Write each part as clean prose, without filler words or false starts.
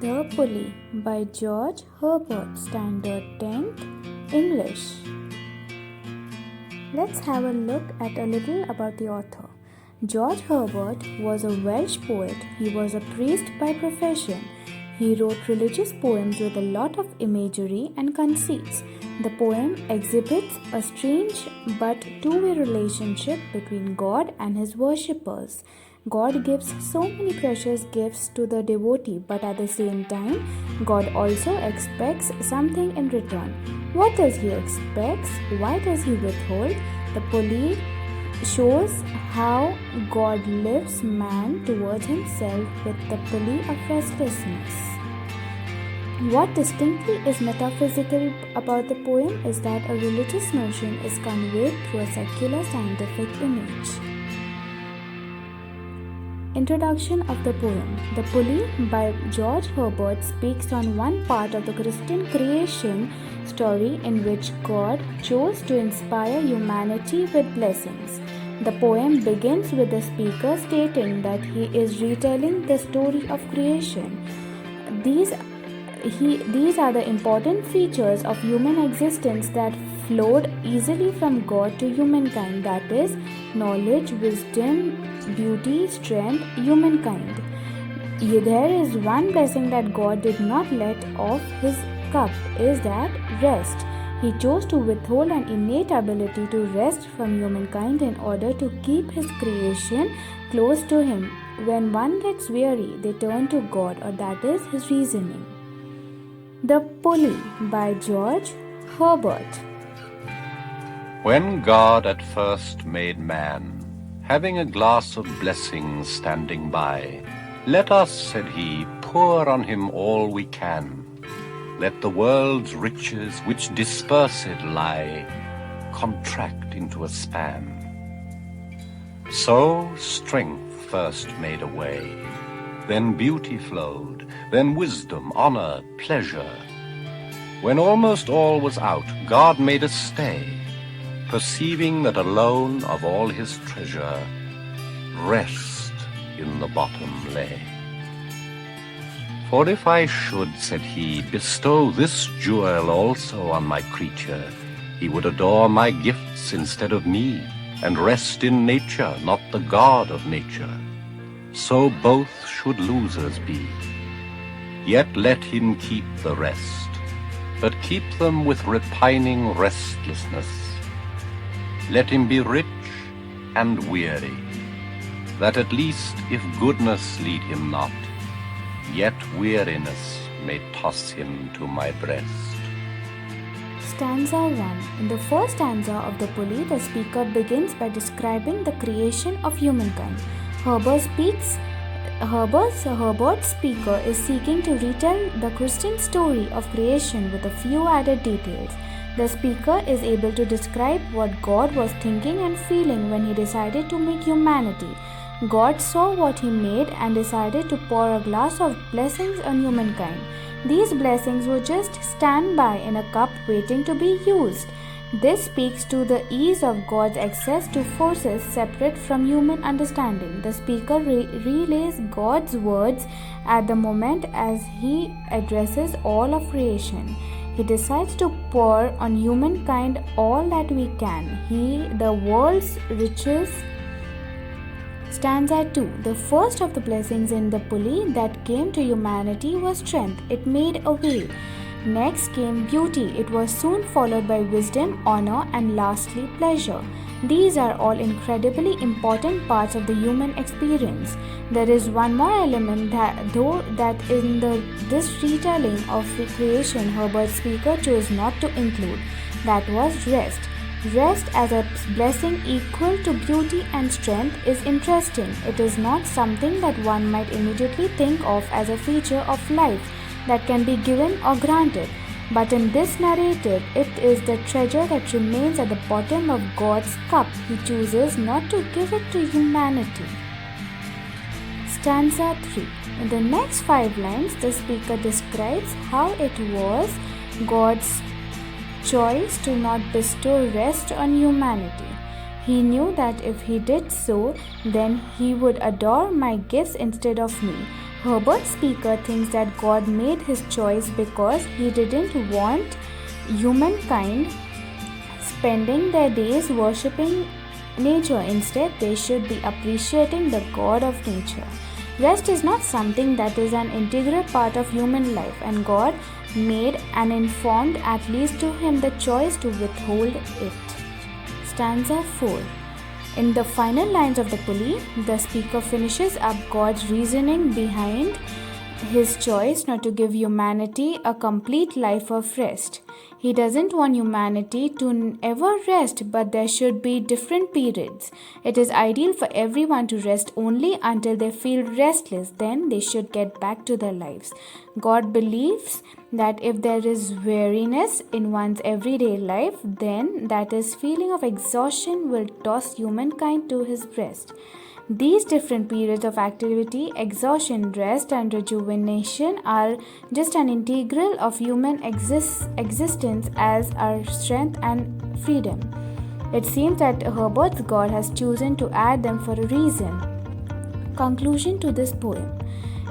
The Pulley by George Herbert, Standard 10th, English. Let's have a look at a little about the author. George Herbert was a Welsh poet. He was a priest by profession. He wrote religious poems with a lot of imagery and conceits. The poem exhibits a strange but two-way relationship between God and his worshippers. God gives so many precious gifts to the devotee, but at the same time, God also expects something in return. What does he expect? Why does he withhold? The Pulley shows how God lifts man towards himself with the pulley of restlessness. What distinctly is metaphysical about the poem is that a religious notion is conveyed through a secular scientific image. Introduction of the poem. The Pulley by George Herbert speaks on one part of the Christian creation story in which God chose to inspire humanity with blessings. The poem begins with the speaker stating that he is retelling the story of creation. These are the important features of human existence that flowed easily from God to humankind, that is, knowledge, wisdom, beauty, strength, humankind. There is one blessing that God did not let off his cup, is that rest. He chose to withhold an innate ability to rest from humankind in order to keep his creation close to him. When one gets weary, they turn to God, or that is his reasoning. The Pulley by George Herbert. When God at first made man, having a glass of blessings standing by, let us, said he, pour on him all we can. Let the world's riches which dispersed lie contract into a span. So strength first made a way, then beauty flowed, then wisdom, honor, pleasure. When almost all was out, God made a stay, perceiving that alone of all his treasure, rest in the bottom lay. For if I should, said he, bestow this jewel also on my creature, he would adore my gifts instead of me, and rest in nature, not the God of nature. So both should losers be. Yet let him keep the rest, but keep them with repining restlessness. Let him be rich and weary, that at least if goodness lead him not, yet weariness may toss him to my breast. Stanza 1. In the first stanza of the Pulley, the speaker begins by describing the creation of humankind. Herbert's speaker is seeking to retell the Christian story of creation with a few added details. The speaker is able to describe what God was thinking and feeling when he decided to make humanity. God saw what he made and decided to pour a glass of blessings on humankind. These blessings would just stand by in a cup waiting to be used. This speaks to the ease of God's access to forces separate from human understanding. The speaker relays God's words at the moment as he addresses all of creation. He decides to pour on humankind all that we can, the world's riches. Stanza 2. The first of the blessings in the Pulley that came to humanity was strength. It made a way. Next came beauty. It was soon followed by wisdom, honor, and lastly pleasure. These are all incredibly important parts of the human experience. There is one more element that in this retelling of creation Herbert's speaker chose not to include. That was rest. Rest as a blessing equal to beauty and strength is interesting. It is not something that one might immediately think of as a feature of life that can be given or granted. But in this narrative, it is the treasure that remains at the bottom of God's cup. He chooses not to give it to humanity. Stanza 3. In the next 5 lines, the speaker describes how it was God's choice to not bestow rest on humanity. He knew that if he did so, then he would adore my gifts instead of me. Herbert Speaker thinks that God made his choice because he didn't want humankind spending their days worshipping nature. Instead, they should be appreciating the God of nature. Rest is not something that is an integral part of human life, and God made and informed at least to him the choice to withhold it. Stanza 4. In the final lines of the pulley, the speaker finishes up God's reasoning behind his choice not to give humanity a complete life of rest. He doesn't want humanity to ever rest, but there should be different periods. It is ideal for everyone to rest only until they feel restless, then they should get back to their lives. God believes that if there is weariness in one's everyday life, then that is feeling of exhaustion will toss humankind to his breast. These different periods of activity, exhaustion, rest, and rejuvenation are just an integral of human existence as our strength and freedom. It seems that Herbert's God has chosen to add them for a reason. Conclusion to this poem.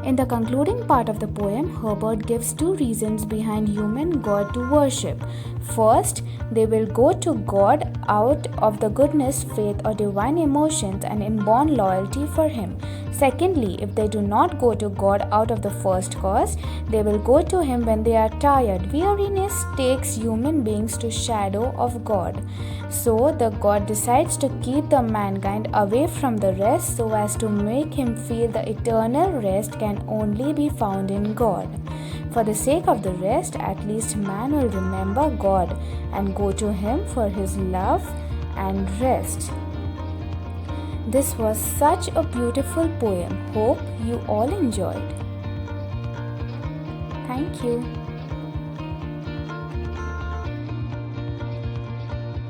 In the concluding part of the poem, Herbert gives two reasons behind human God to worship. First, they will go to God out of the goodness, faith, or divine emotions and inborn loyalty for Him. Secondly, if they do not go to God out of the first cause, they will go to Him when they are tired. Weariness takes human beings to shadow of God. So the God decides to keep the mankind away from the rest so as to make him feel the eternal rest can only be found in God. For the sake of the rest, at least man will remember God and go to Him for his love and rest. This was such a beautiful poem. Hope you all enjoyed. Thank you.